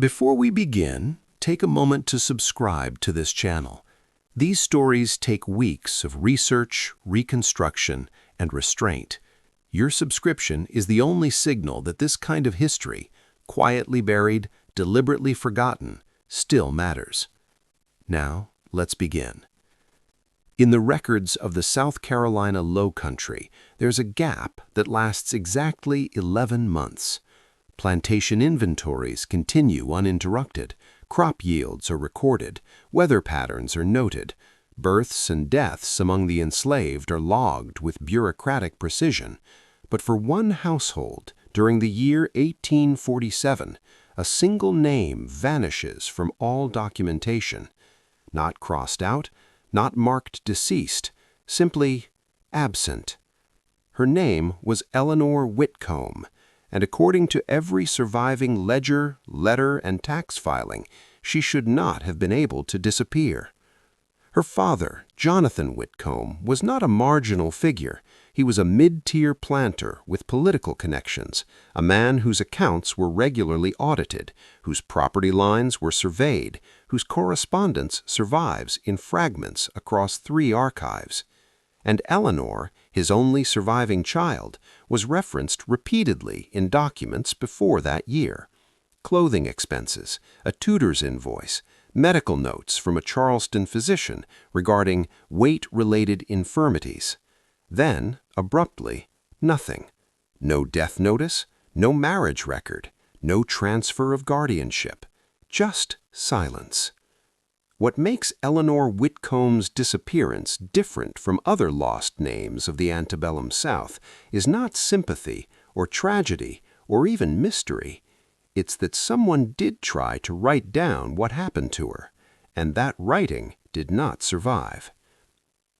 Before we begin, take a moment to subscribe to this channel. These stories take weeks of research, reconstruction, and restraint. Your subscription is the only signal that this kind of history, quietly buried, deliberately forgotten, still matters. Now, let's begin. In the records of the South Carolina Low Country, there's a gap that lasts exactly 11 months. Plantation inventories continue uninterrupted, crop yields are recorded, weather patterns are noted, births and deaths among the enslaved are logged with bureaucratic precision. But for one household, during the year 1847, a single name vanishes from all documentation. Not crossed out, not marked deceased, simply absent. Her name was Eleanor Whitcomb, and according to every surviving ledger, letter, and tax filing, she should not have been able to disappear. Her father, Jonathan Whitcomb, was not a marginal figure. He was a mid-tier planter with political connections, a man whose accounts were regularly audited, whose property lines were surveyed, whose correspondence survives in fragments across 3 archives. And Eleanor, his only surviving child, was referenced repeatedly in documents before that year. Clothing expenses, a tutor's invoice, medical notes from a Charleston physician regarding weight-related infirmities. Then, abruptly, nothing. No death notice, no marriage record, no transfer of guardianship, just silence. What makes Eleanor Whitcomb's disappearance different from other lost names of the antebellum South is not sympathy or tragedy or even mystery. It's that someone did try to write down what happened to her, and that writing did not survive.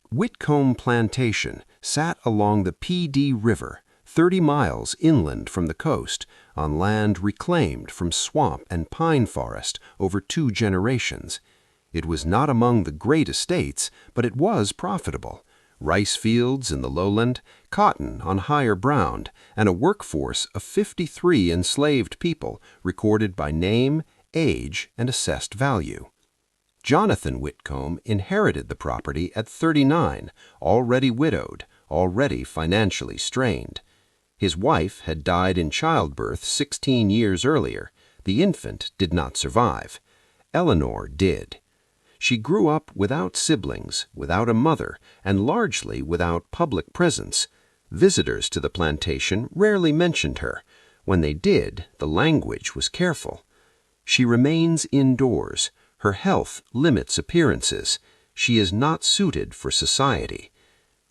Whitcomb Plantation sat along the P.D. River, 30 miles inland from the coast, on land reclaimed from swamp and pine forest over 2 generations. It was not among the great estates, but it was profitable. Rice fields in the lowland, cotton on higher ground, and a workforce of 53 enslaved people recorded by name, age, and assessed value. Jonathan Whitcomb inherited the property at 39, already widowed, already financially strained. His wife had died in childbirth 16 years earlier. The infant did not survive. Eleanor did. She grew up without siblings, without a mother, and largely without public presence. Visitors to the plantation rarely mentioned her. When they did, the language was careful. She remains indoors. Her health limits appearances. She is not suited for society.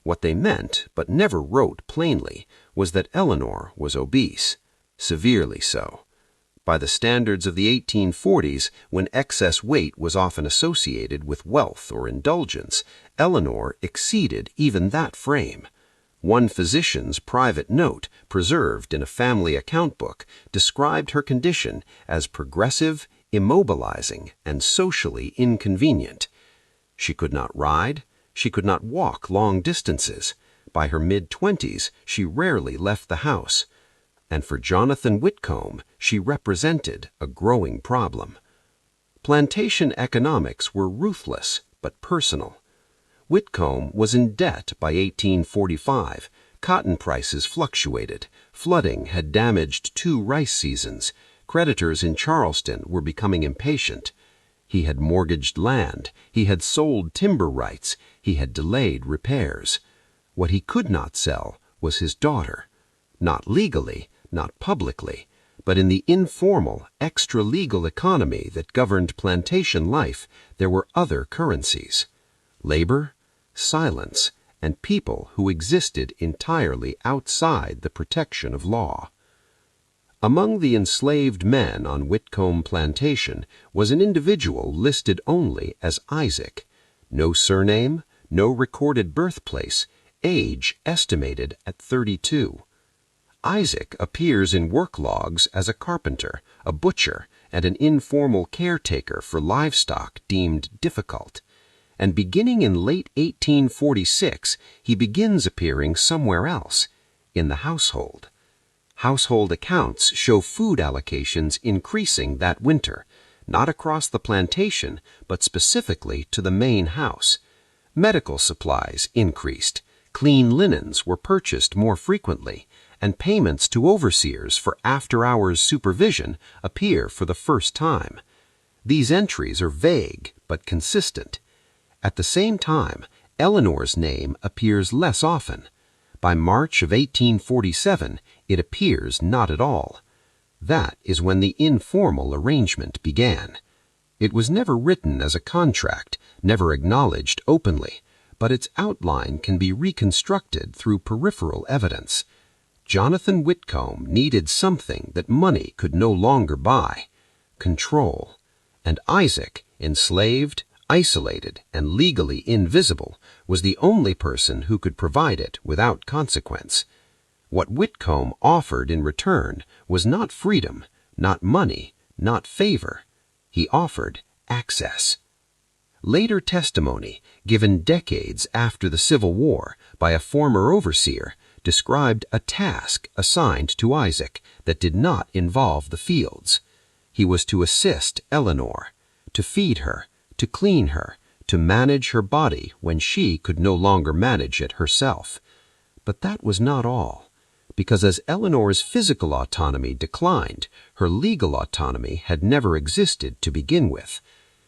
What they meant, but never wrote plainly, was that Eleanor was obese, severely so. By the standards of the 1840s, when excess weight was often associated with wealth or indulgence, Eleanor exceeded even that frame. One physician's private note, preserved in a family account book, described her condition as progressive, immobilizing, and socially inconvenient. She could not ride. She could not walk long distances. By her mid-20s, she rarely left the house. And for Jonathan Whitcomb, she represented a growing problem. Plantation economics were ruthless but personal. Whitcomb was in debt by 1845. Cotton prices fluctuated. Flooding had damaged 2 rice seasons. Creditors in Charleston were becoming impatient. He had mortgaged land. He had sold timber rights. He had delayed repairs. What he could not sell was his daughter. Not legally, not publicly, but in the informal, extra-legal economy that governed plantation life, there were other currencies: labor, silence, and people who existed entirely outside the protection of law. Among the enslaved men on Whitcomb Plantation was an individual listed only as Isaac. No surname, no recorded birthplace, age estimated at 32. Isaac appears in work logs as a carpenter, a butcher, and an informal caretaker for livestock deemed difficult. And beginning in late 1846, he begins appearing somewhere else, in the household. Household accounts show food allocations increasing that winter, not across the plantation, but specifically to the main house. Medical supplies increased, clean linens were purchased more frequently, and payments to overseers for after-hours supervision appear for the first time. These entries are vague but consistent. At the same time, Eleanor's name appears less often. By March of 1847, it appears not at all. That is when the informal arrangement began. It was never written as a contract, never acknowledged openly, but its outline can be reconstructed through peripheral evidence. Jonathan Whitcomb needed something that money could no longer buy: control. And Isaac, enslaved, isolated, and legally invisible, was the only person who could provide it without consequence. What Whitcomb offered in return was not freedom, not money, not favor. He offered access. Later testimony, given decades after the Civil War by a former overseer, described a task assigned to Isaac that did not involve the fields. He was to assist Eleanor, to feed her, to clean her, to manage her body when she could no longer manage it herself. But that was not all, because as Eleanor's physical autonomy declined, her legal autonomy had never existed to begin with.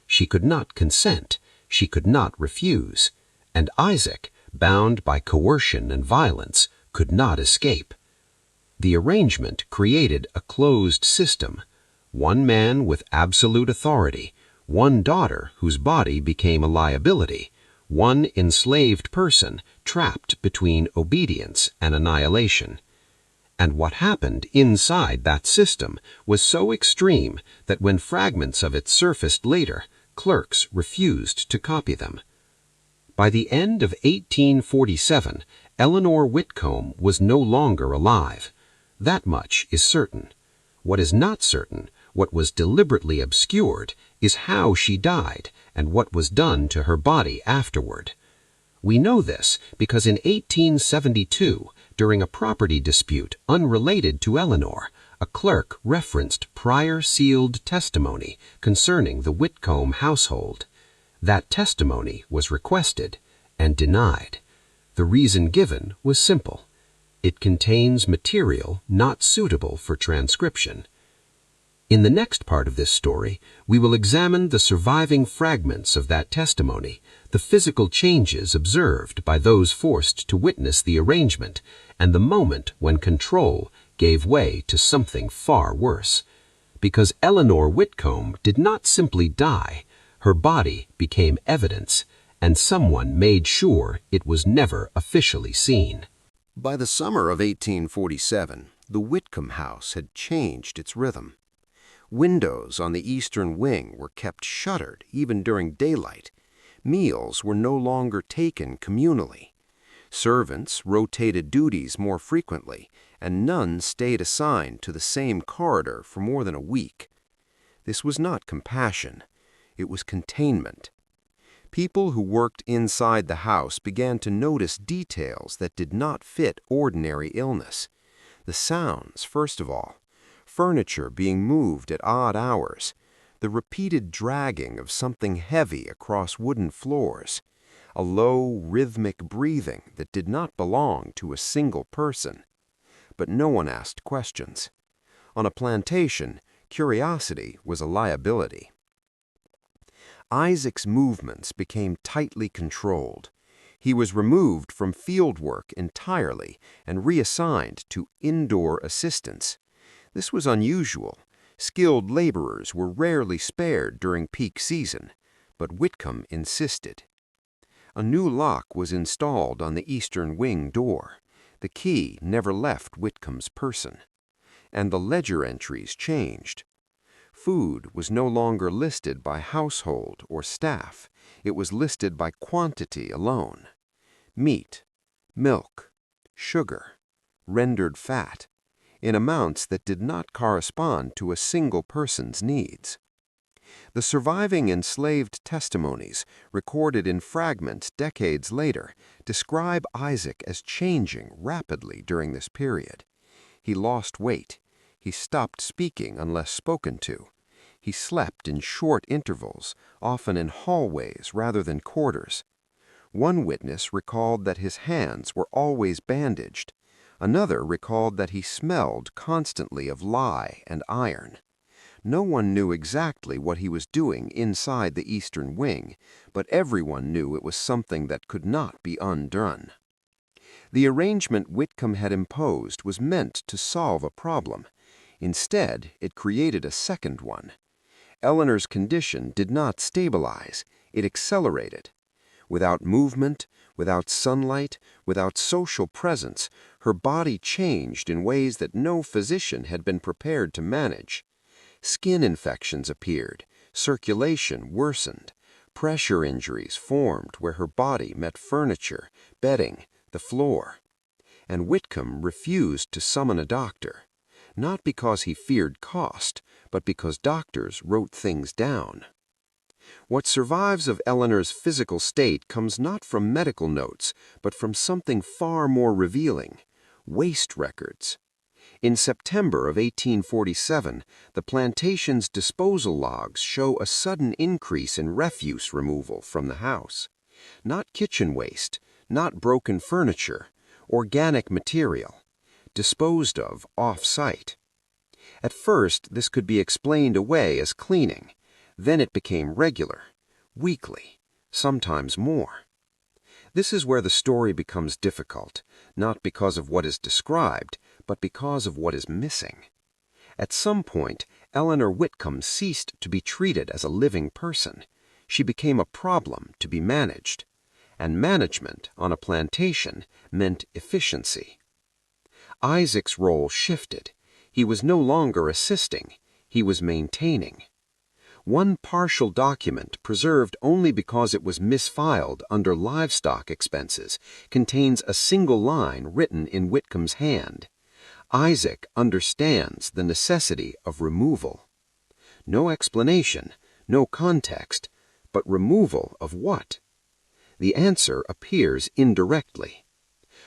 She could not consent, she could not refuse, and Isaac, bound by coercion and violence, could not escape. The arrangement created a closed system: one man with absolute authority, one daughter whose body became a liability, one enslaved person trapped between obedience and annihilation. And what happened inside that system was so extreme that when fragments of it surfaced later, clerks refused to copy them. By the end of 1847, Eleanor Whitcomb was no longer alive. That much is certain. What is not certain, what was deliberately obscured, is how she died and what was done to her body afterward. We know this because in 1872, during a property dispute unrelated to Eleanor, a clerk referenced prior sealed testimony concerning the Whitcomb household. That testimony was requested and denied. The reason given was simple: it contains material not suitable for transcription. In the next part of this story, we will examine the surviving fragments of that testimony, the physical changes observed by those forced to witness the arrangement, and the moment when control gave way to something far worse. Because Eleanor Whitcomb did not simply die, her body became evidence, and someone made sure it was never officially seen. By the summer of 1847, the Whitcomb house had changed its rhythm. Windows on the eastern wing were kept shuttered even during daylight. Meals were no longer taken communally. Servants rotated duties more frequently, and none stayed assigned to the same corridor for more than a week. This was not compassion. It was containment. People who worked inside the house began to notice details that did not fit ordinary illness. The sounds, first of all. Furniture being moved at odd hours. The repeated dragging of something heavy across wooden floors. A low, rhythmic breathing that did not belong to a single person. But no one asked questions. On a plantation, curiosity was a liability. Isaac's movements became tightly controlled. He was removed from field work entirely and reassigned to indoor assistance. This was unusual. Skilled laborers were rarely spared during peak season, but Whitcomb insisted. A new lock was installed on the eastern wing door. The key never left Whitcomb's person. And the ledger entries changed. Food was no longer listed by household or staff. It was listed by quantity alone. Meat, milk, sugar, rendered fat, in amounts that did not correspond to a single person's needs. The surviving enslaved testimonies, recorded in fragments decades later, describe Isaac as changing rapidly during this period. He lost weight. He stopped speaking unless spoken to. He slept in short intervals, often in hallways rather than quarters. One witness recalled that his hands were always bandaged. Another recalled that he smelled constantly of lye and iron. No one knew exactly what he was doing inside the eastern wing, but everyone knew it was something that could not be undone. The arrangement Whitcomb had imposed was meant to solve a problem. Instead, it created a second one. Eleanor's condition did not stabilize, it accelerated. Without movement, without sunlight, without social presence, her body changed in ways that no physician had been prepared to manage. Skin infections appeared, circulation worsened, pressure injuries formed where her body met furniture, bedding, the floor. And Whitcomb refused to summon a doctor, not because he feared cost, but because doctors wrote things down. What survives of Eleanor's physical state comes not from medical notes, but from something far more revealing: waste records. In September of 1847, the plantation's disposal logs show a sudden increase in refuse removal from the house. Not kitchen waste, not broken furniture, organic material, disposed of off-site. At first, this could be explained away as cleaning. Then it became regular, weekly, sometimes more. This is where the story becomes difficult, not because of what is described, but because of what is missing. At some point, Eleanor Whitcomb ceased to be treated as a living person. She became a problem to be managed. And management on a plantation meant efficiency. Isaac's role shifted. He was no longer assisting, he was maintaining. One partial document, preserved only because it was misfiled under livestock expenses, contains a single line written in Whitcomb's hand. Isaac understands the necessity of removal. No explanation, no context, but removal of what? The answer appears indirectly.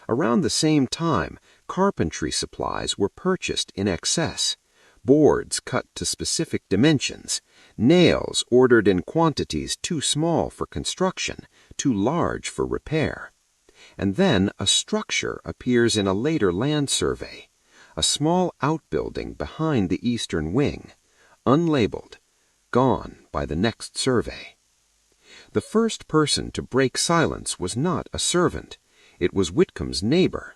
Around the same time, carpentry supplies were purchased in excess, boards cut to specific dimensions, nails ordered in quantities too small for construction, too large for repair. And then a structure appears in a later land survey, a small outbuilding behind the eastern wing, unlabeled, gone by the next survey. The first person to break silence was not a servant, it was Whitcomb's neighbor.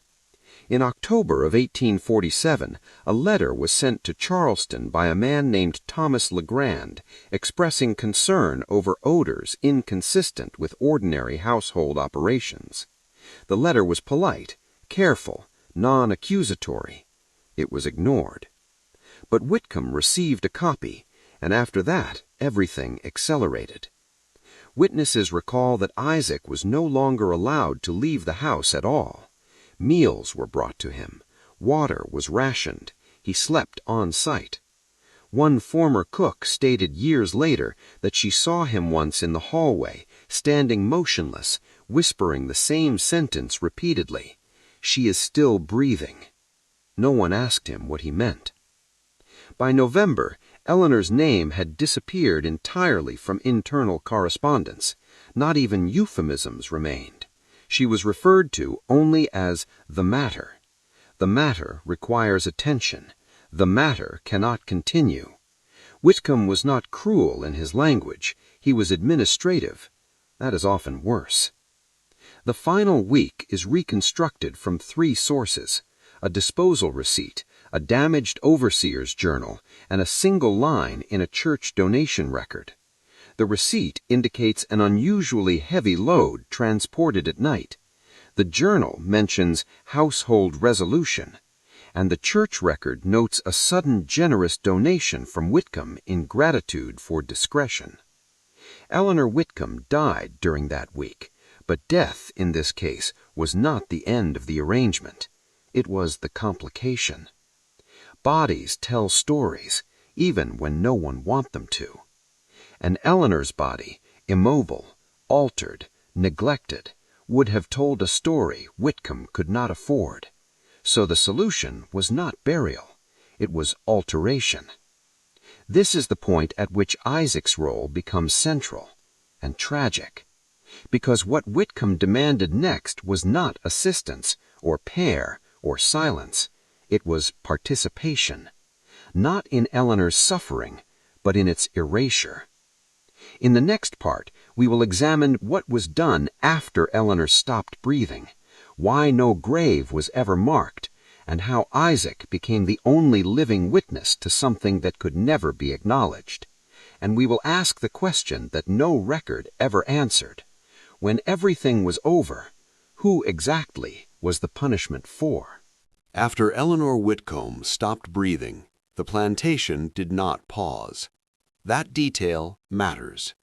In October of 1847, a letter was sent to Charleston by a man named Thomas Legrand, expressing concern over odors inconsistent with ordinary household operations. The letter was polite, careful, non-accusatory. It was ignored. But Whitcomb received a copy, and after that, everything accelerated. Witnesses recall that Isaac was no longer allowed to leave the house at all. Meals were brought to him. Water was rationed. He slept on site. One former cook stated years later that she saw him once in the hallway, standing motionless, whispering the same sentence repeatedly. "She is still breathing." No one asked him what he meant. By November, Eleanor's name had disappeared entirely from internal correspondence. Not even euphemisms remained. She was referred to only as the matter. The matter requires attention. The matter cannot continue. Whitcomb was not cruel in his language. He was administrative. That is often worse. The final week is reconstructed from 3 sources: a disposal receipt, a damaged overseer's journal, and a single line in a church donation record. The receipt indicates an unusually heavy load transported at night. The journal mentions household resolution, and the church record notes a sudden generous donation from Whitcomb in gratitude for discretion. Eleanor Whitcomb died during that week, but death in this case was not the end of the arrangement. It was the complication. Bodies tell stories, even when no one wants them to. And Eleanor's body, immobile, altered, neglected, would have told a story Whitcomb could not afford. So the solution was not burial. It was alteration. This is the point at which Isaac's role becomes central and tragic, because what Whitcomb demanded next was not assistance or pair or silence. It was participation, not in Eleanor's suffering, but in its erasure. In the next part, we will examine what was done after Eleanor stopped breathing, why no grave was ever marked, and how Isaac became the only living witness to something that could never be acknowledged. And we will ask the question that no record ever answered. When everything was over, who exactly was the punishment for? After Eleanor Whitcomb stopped breathing, the plantation did not pause. That detail matters.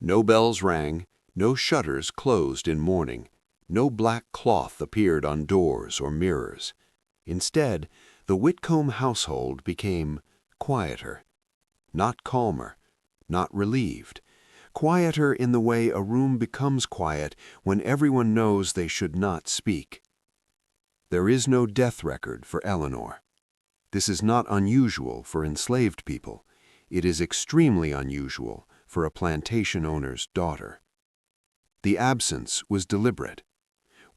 No bells rang, no shutters closed in mourning, no black cloth appeared on doors or mirrors. Instead, the Whitcomb household became quieter, not calmer, not relieved, quieter in the way a room becomes quiet when everyone knows they should not speak. There is no death record for Eleanor. This is not unusual for enslaved people. It is extremely unusual for a plantation owner's daughter. The absence was deliberate.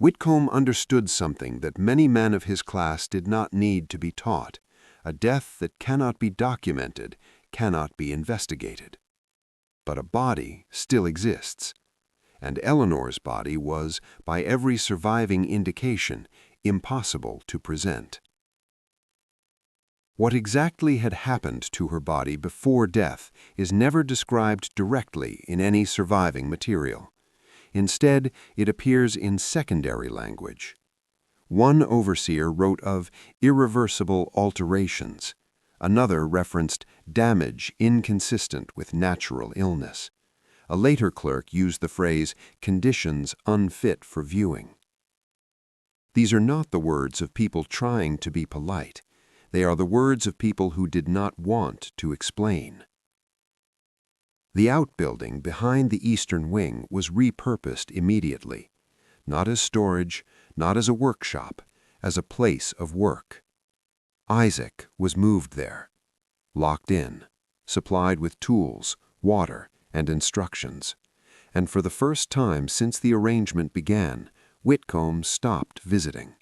Whitcomb understood something that many men of his class did not need to be taught. A death that cannot be documented, cannot be investigated. But a body still exists, and Eleanor's body was, by every surviving indication, impossible to present. What exactly had happened to her body before death is never described directly in any surviving material. Instead, it appears in secondary language. One overseer wrote of irreversible alterations. Another referenced damage inconsistent with natural illness. A later clerk used the phrase conditions unfit for viewing. These are not the words of people trying to be polite. They are the words of people who did not want to explain. The outbuilding behind the eastern wing was repurposed immediately, not as storage, not as a workshop, as a place of work. Isaac was moved there, locked in, supplied with tools, water, and instructions, and for the first time since the arrangement began, Whitcomb stopped visiting.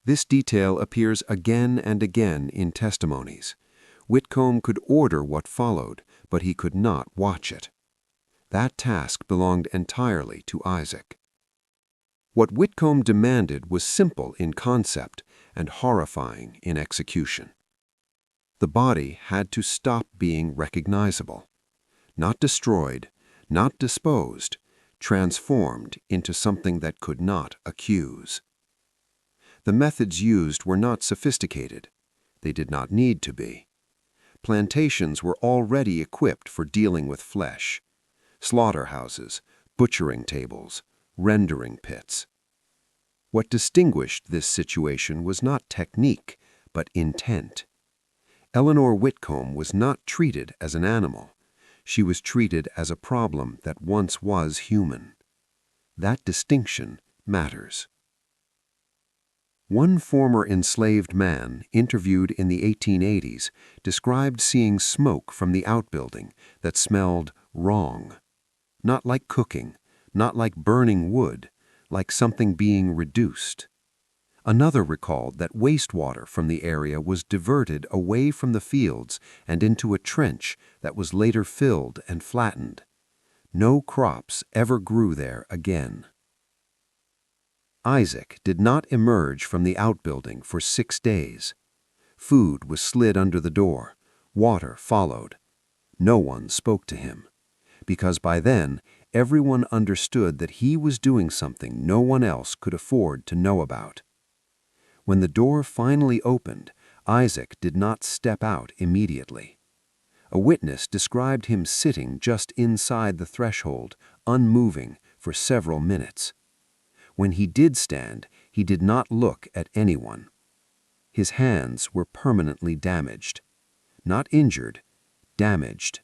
This detail appears again and again in testimonies. Whitcomb could order what followed, but he could not watch it. That task belonged entirely to Isaac. What Whitcomb demanded was simple in concept and horrifying in execution. The body had to stop being recognizable, not destroyed, not disposed, transformed into something that could not accuse. The methods used were not sophisticated. They did not need to be. Plantations were already equipped for dealing with flesh. Slaughterhouses, butchering tables, rendering pits. What distinguished this situation was not technique, but intent. Eleanor Whitcomb was not treated as an animal. She was treated as a problem that once was human. That distinction matters. One former enslaved man, interviewed in the 1880s, described seeing smoke from the outbuilding that smelled wrong. Not like cooking, not like burning wood, like something being reduced. Another recalled that wastewater from the area was diverted away from the fields and into a trench that was later filled and flattened. No crops ever grew there again. Isaac did not emerge from the outbuilding for 6 days. Food was slid under the door. Water followed. No one spoke to him, because by then everyone understood that he was doing something no one else could afford to know about. When the door finally opened, Isaac did not step out immediately. A witness described him sitting just inside the threshold, unmoving, for several minutes. When he did stand, he did not look at anyone. His hands were permanently damaged. Not injured, damaged.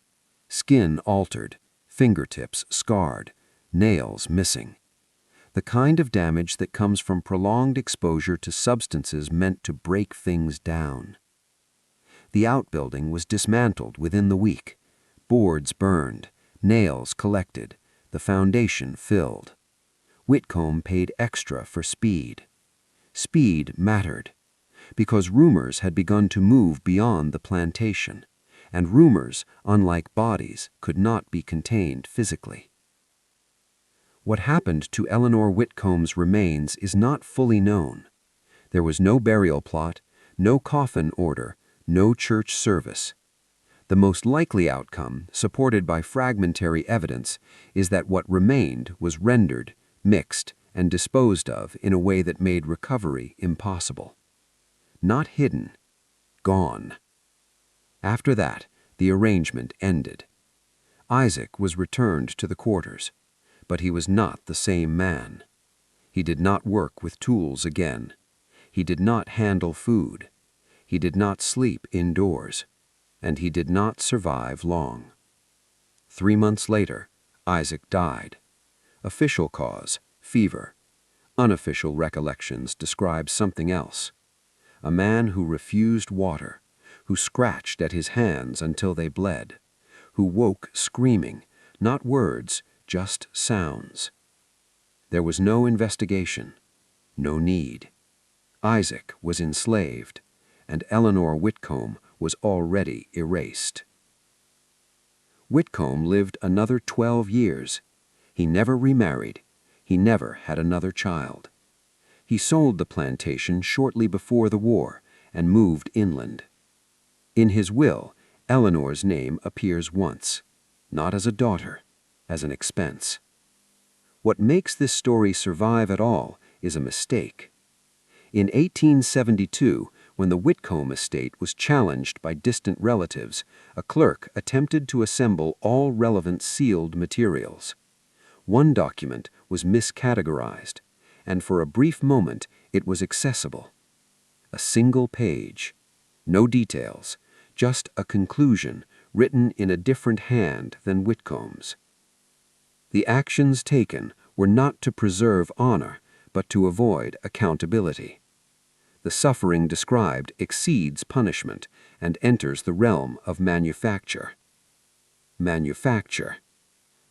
Skin altered, fingertips scarred, nails missing. the kind of damage that comes from prolonged exposure to substances meant to break things down. The outbuilding was dismantled within the week, boards burned, nails collected, the foundation filled. Whitcomb paid extra for speed. Speed mattered, because rumors had begun to move beyond the plantation, and rumors, unlike bodies, could not be contained physically. What happened to Eleanor Whitcomb's remains is not fully known. There was no burial plot, no coffin order, no church service. The most likely outcome, supported by fragmentary evidence, is that what remained was rendered, mixed, and disposed of in a way that made recovery impossible. Not hidden, gone. After that, the arrangement ended. Isaac was returned to the quarters, but he was not the same man. He did not work with tools again. He did not handle food. He did not sleep indoors. And he did not survive long. 3 months later, Isaac died. Official cause, fever. Unofficial recollections describe something else. A man who refused water, who scratched at his hands until they bled, who woke screaming, not words, just sounds. There was no investigation, no need. Isaac was enslaved, and Eleanor Whitcomb was already erased. Whitcomb lived another 12 years. He never remarried. He never had another child. He sold the plantation shortly before the war and moved inland. In his will, Eleanor's name appears once, not as a daughter, as an expense. What makes this story survive at all is a mistake. In 1872, when the Whitcomb estate was challenged by distant relatives, a clerk attempted to assemble all relevant sealed materials. One document was miscategorized, and for a brief moment it was accessible. A single page. No details, just a conclusion written in a different hand than Whitcomb's. The actions taken were not to preserve honor, but to avoid accountability. The suffering described exceeds punishment and enters the realm of manufacture. Manufacture.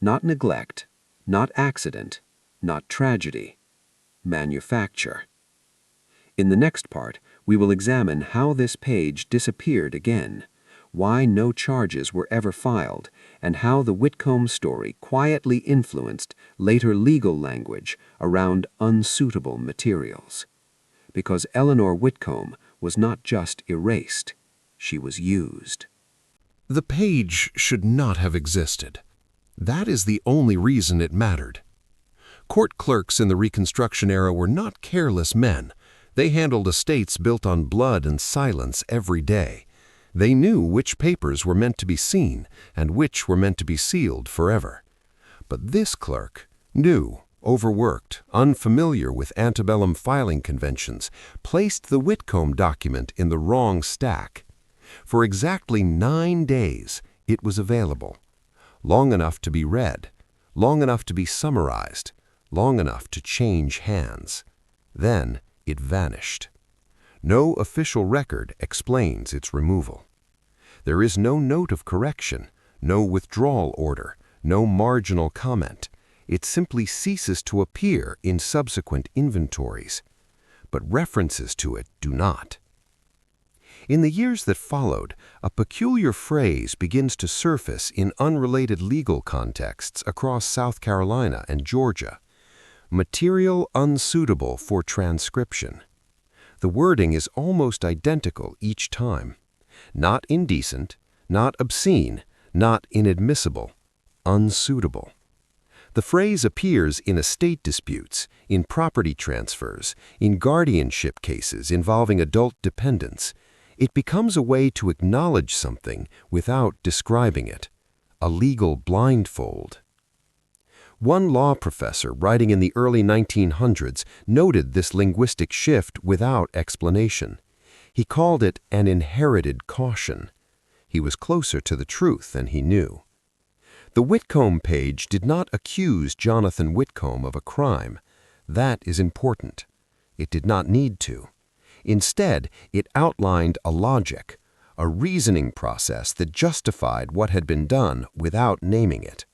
Not neglect, not accident, not tragedy. Manufacture. In the next part, we will examine how this page disappeared again, why no charges were ever filed, and how the Whitcomb story quietly influenced later legal language around unsuitable materials. Because Eleanor Whitcomb was not just erased, she was used. The page should not have existed. That is the only reason it mattered. Court clerks in the Reconstruction era were not careless men. They handled estates built on blood and silence every day. They knew which papers were meant to be seen and which were meant to be sealed forever. But this clerk, new, overworked, unfamiliar with antebellum filing conventions, placed the Whitcomb document in the wrong stack. For exactly 9 days, it was available. Long enough to be read, long enough to be summarized, long enough to change hands. Then it vanished. No official record explains its removal. There is no note of correction, no withdrawal order, no marginal comment. It simply ceases to appear in subsequent inventories. But references to it do not. In the years that followed, a peculiar phrase begins to surface in unrelated legal contexts across South Carolina and Georgia. Material unsuitable for transcription. The wording is almost identical each time. Not indecent, not obscene, not inadmissible, unsuitable. The phrase appears in estate disputes, in property transfers, in guardianship cases involving adult dependents. It becomes a way to acknowledge something without describing it, a legal blindfold. One law professor writing in the early 1900s noted this linguistic shift without explanation. He called it an inherited caution. He was closer to the truth than he knew. The Whitcomb page did not accuse Jonathan Whitcomb of a crime. That is important. It did not need to. Instead, it outlined a logic, a reasoning process that justified what had been done without naming it.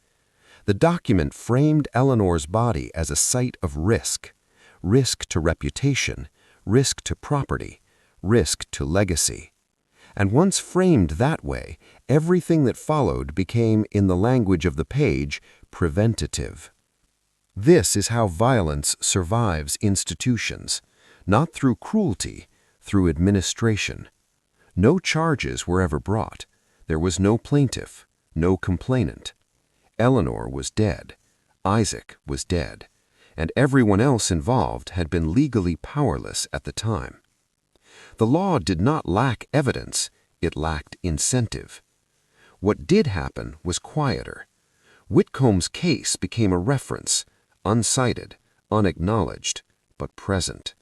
The document framed Eleanor's body as a site of risk to reputation, risk to property, risk to legacy. And once framed that way, everything that followed became, in the language of the page, preventative. This is how violence survives institutions, not through cruelty, through administration. No charges were ever brought. There was no plaintiff, no complainant. Eleanor was dead. Isaac was dead. And everyone else involved had been legally powerless at the time. The law did not lack evidence, it lacked incentive. What did happen was quieter. Whitcomb's case became a reference, uncited, unacknowledged, but present.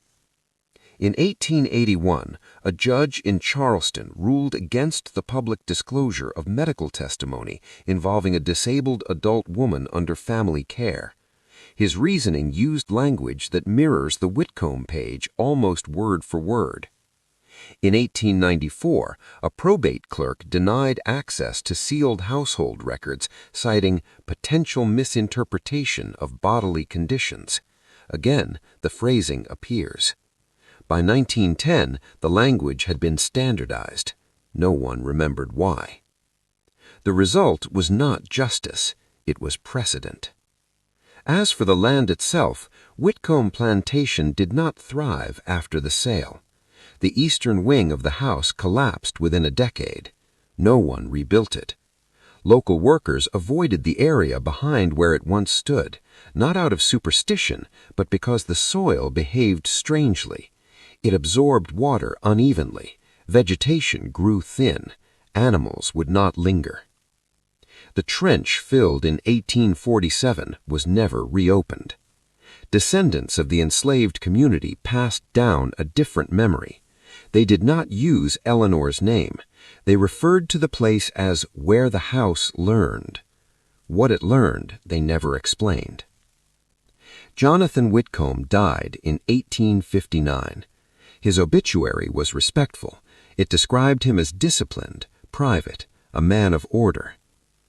In 1881, a judge in Charleston ruled against the public disclosure of medical testimony involving a disabled adult woman under family care. His reasoning used language that mirrors the Whitcomb page almost word for word. In 1894, a probate clerk denied access to sealed household records, citing potential misinterpretation of bodily conditions. Again, the phrasing appears. By 1910, the language had been standardized. No one remembered why. The result was not justice, it was precedent. As for the land itself, Whitcomb Plantation did not thrive after the sale. The eastern wing of the house collapsed within a decade. No one rebuilt it. Local workers avoided the area behind where it once stood, not out of superstition, but because the soil behaved strangely. It absorbed water unevenly. Vegetation grew thin. Animals would not linger. The trench filled in 1847 was never reopened. Descendants of the enslaved community passed down a different memory. They did not use Eleanor's name. They referred to the place as where the house learned. What it learned, they never explained. Jonathan Whitcomb died in 1859. His obituary was respectful. It described him as disciplined, private, a man of order.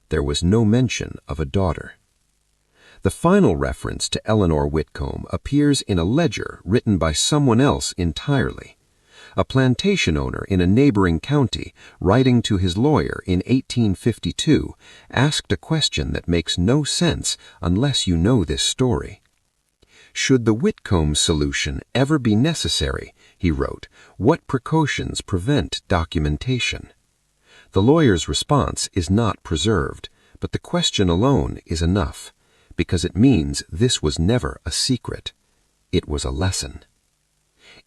There was no mention of a daughter. The final reference to Eleanor Whitcomb appears in a ledger written by someone else entirely. A plantation owner in a neighboring county, writing to his lawyer in 1852, asked a question that makes no sense unless you know this story. Should the Whitcomb solution ever be necessary, he wrote, what precautions prevent documentation? The lawyer's response is not preserved, but the question alone is enough, because it means this was never a secret. It was a lesson.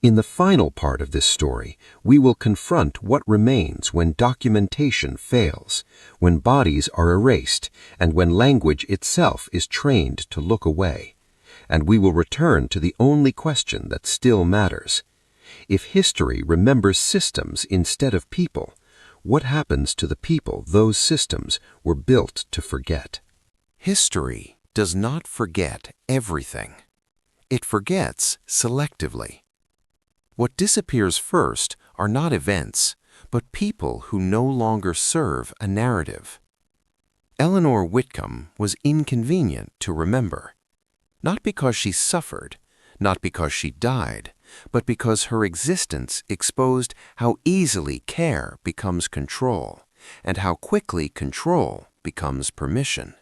In the final part of this story, we will confront what remains when documentation fails, when bodies are erased, and when language itself is trained to look away. And we will return to the only question that still matters. If history remembers systems instead of people, what happens to the people those systems were built to forget? History does not forget everything. It forgets selectively. What disappears first are not events, but people who no longer serve a narrative. Eleanor Whitcomb was inconvenient to remember, not because she suffered, not because she died, but because her existence exposed how easily care becomes control, and how quickly control becomes permission.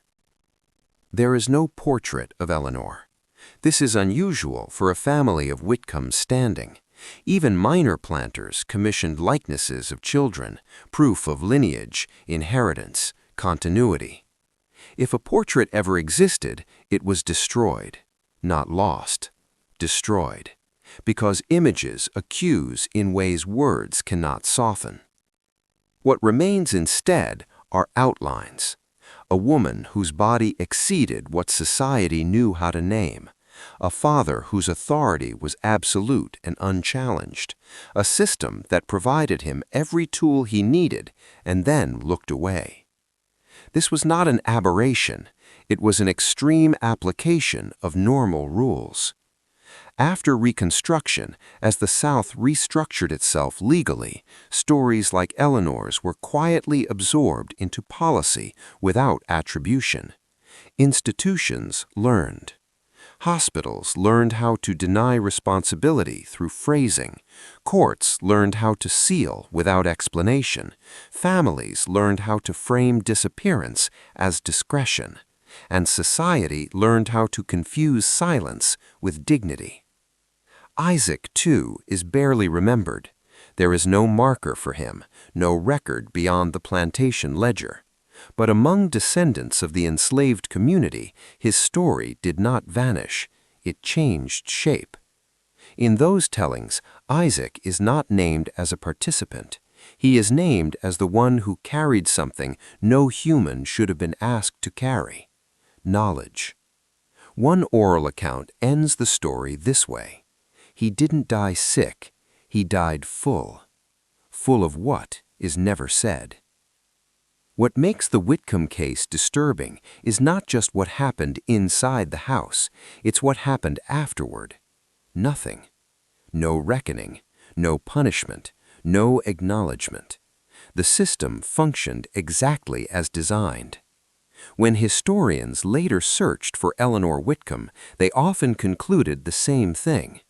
There is no portrait of Eleanor. This is unusual for a family of Whitcomb's standing. Even minor planters commissioned likenesses of children, proof of lineage, inheritance, continuity. If a portrait ever existed, it was destroyed, not lost, destroyed, because images accuse in ways words cannot soften. What remains instead are outlines. A woman whose body exceeded what society knew how to name. A father whose authority was absolute and unchallenged. A system that provided him every tool he needed and then looked away. This was not an aberration. It was an extreme application of normal rules. After Reconstruction, as the South restructured itself legally, stories like Eleanor's were quietly absorbed into policy without attribution. Institutions learned. Hospitals learned how to deny responsibility through phrasing. Courts learned how to seal without explanation. Families learned how to frame disappearance as discretion. And society learned how to confuse silence with dignity. Isaac, too, is barely remembered. There is no marker for him, no record beyond the plantation ledger. But among descendants of the enslaved community, his story did not vanish. It changed shape. In those tellings, Isaac is not named as a participant. He is named as the one who carried something no human should have been asked to carry: knowledge. One oral account ends the story this way: he didn't die sick, he died full. Full of what is never said. What makes the Whitcomb case disturbing is not just what happened inside the house, it's what happened afterward. Nothing. No reckoning, no punishment, no acknowledgement. The system functioned exactly as designed. When historians later searched for Eleanor Whitcomb, they often concluded the same thing: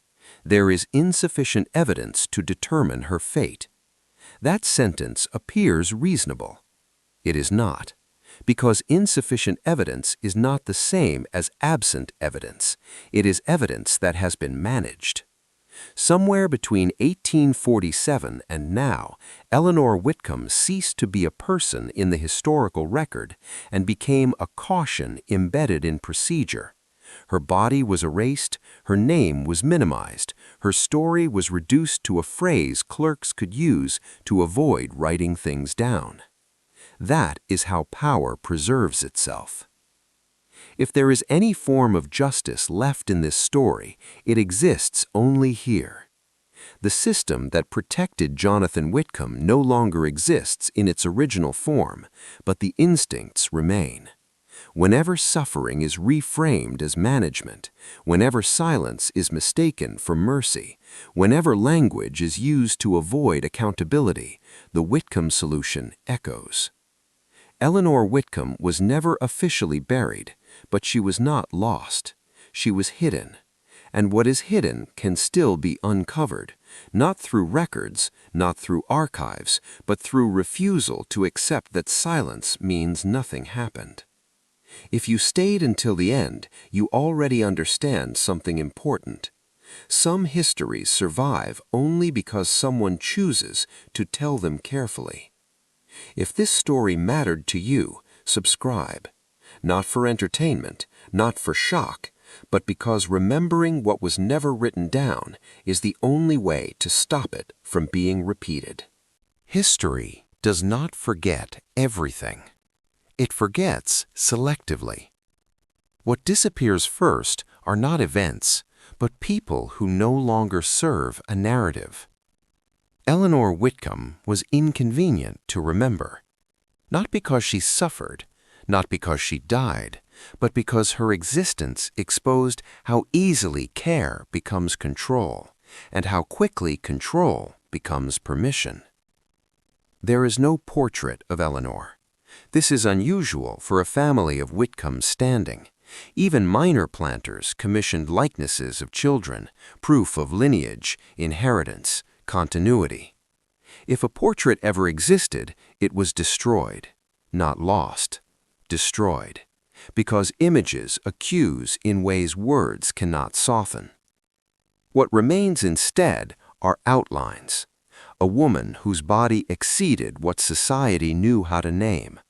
there is insufficient evidence to determine her fate. That sentence appears reasonable. It is not, because insufficient evidence is not the same as absent evidence. It is evidence that has been managed. Somewhere between 1847 and now, Eleanor Whitcomb ceased to be a person in the historical record and became a caution embedded in procedure. Her body was erased, her name was minimized, her story was reduced to a phrase clerks could use to avoid writing things down. That is how power preserves itself. If there is any form of justice left in this story, it exists only here. The system that protected Jonathan Whitcomb no longer exists in its original form, but the instincts remain. Whenever suffering is reframed as management, whenever silence is mistaken for mercy, whenever language is used to avoid accountability, the Whitcomb solution echoes. Eleanor Whitcomb was never officially buried, but she was not lost. She was hidden. And what is hidden can still be uncovered, not through records, not through archives, but through refusal to accept that silence means nothing happened. If you stayed until the end, you already understand something important. Some histories survive only because someone chooses to tell them carefully. If this story mattered to you, subscribe. Not for entertainment, not for shock, but because remembering what was never written down is the only way to stop it from being repeated. History does not forget everything. It forgets selectively. What disappears first are not events, but people who no longer serve a narrative. Eleanor Whitcomb was inconvenient to remember, not because she suffered, not because she died, but because her existence exposed how easily care becomes control, and how quickly control becomes permission. There is no portrait of Eleanor. This is unusual for a family of Whitcomb's standing. Even minor planters commissioned likenesses of children, proof of lineage, inheritance, continuity. If a portrait ever existed, it was destroyed, not lost, destroyed, because images accuse in ways words cannot soften. What remains instead are outlines. A woman whose body exceeded what society knew how to name.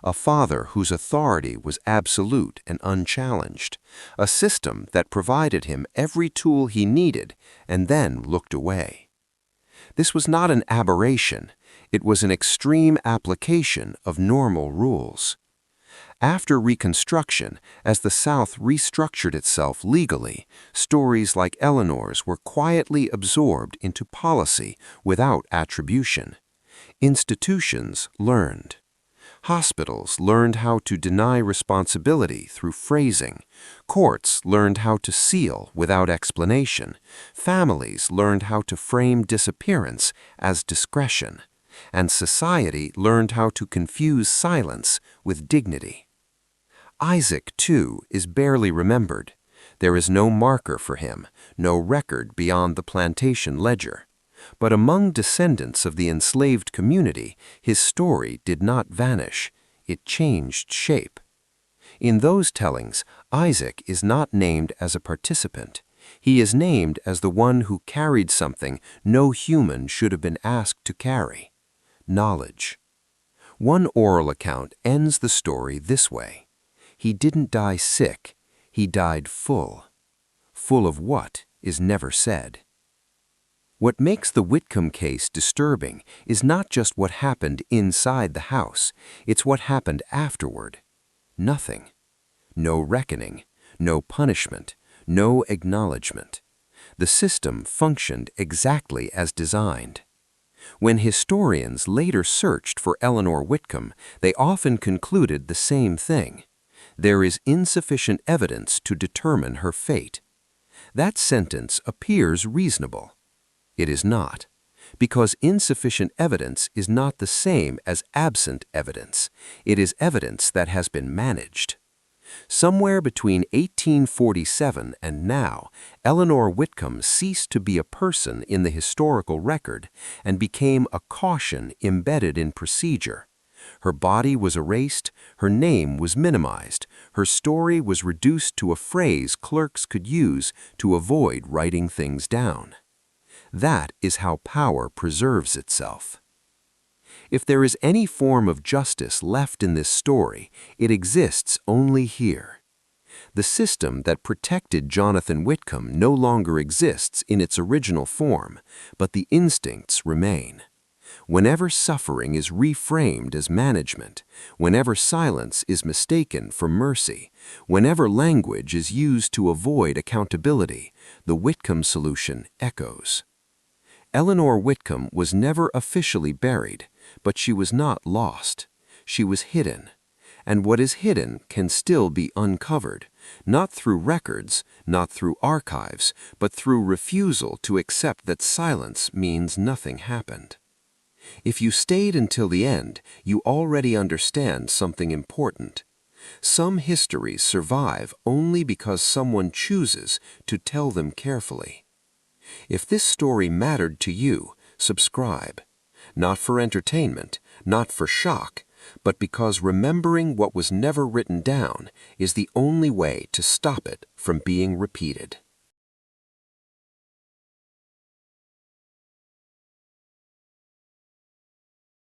A father whose authority was absolute and unchallenged. A system that provided him every tool he needed and then looked away. This was not an aberration. It was an extreme application of normal rules. After Reconstruction, as the South restructured itself legally, stories like Eleanor's were quietly absorbed into policy without attribution. Institutions learned. Hospitals learned how to deny responsibility through phrasing. Courts learned how to seal without explanation. Families learned how to frame disappearance as discretion. And society learned how to confuse silence with dignity. Isaac, too, is barely remembered. There is no marker for him, no record beyond the plantation ledger. But among descendants of the enslaved community, his story did not vanish. It changed shape. In those tellings, Isaac is not named as a participant. He is named as the one who carried something no human should have been asked to carry: knowledge. One oral account ends the story this way: he didn't die sick, he died full. Full of what is never said. What makes the Whitcomb case disturbing is not just what happened inside the house, it's what happened afterward. Nothing. No reckoning, no punishment, no acknowledgement. The system functioned exactly as designed. When historians later searched for Eleanor Whitcomb, they often concluded the same thing: there is insufficient evidence to determine her fate. That sentence appears reasonable. It is not, because insufficient evidence is not the same as absent evidence. It is evidence that has been managed. Somewhere between 1847 and now, Eleanor Whitcomb ceased to be a person in the historical record and became a caution embedded in procedure. Her body was erased, her name was minimized, her story was reduced to a phrase clerks could use to avoid writing things down. That is how power preserves itself. If there is any form of justice left in this story, it exists only here. The system that protected Jonathan Whitcomb no longer exists in its original form, but the instincts remain. Whenever suffering is reframed as management, whenever silence is mistaken for mercy, whenever language is used to avoid accountability, the Whitcomb solution echoes. Eleanor Whitcomb was never officially buried, but she was not lost. She was hidden. And what is hidden can still be uncovered, not through records, not through archives, but through refusal to accept that silence means nothing happened. If you stayed until the end, you already understand something important. Some histories survive only because someone chooses to tell them carefully. If this story mattered to you, subscribe. Not for entertainment, not for shock, but because remembering what was never written down is the only way to stop it from being repeated.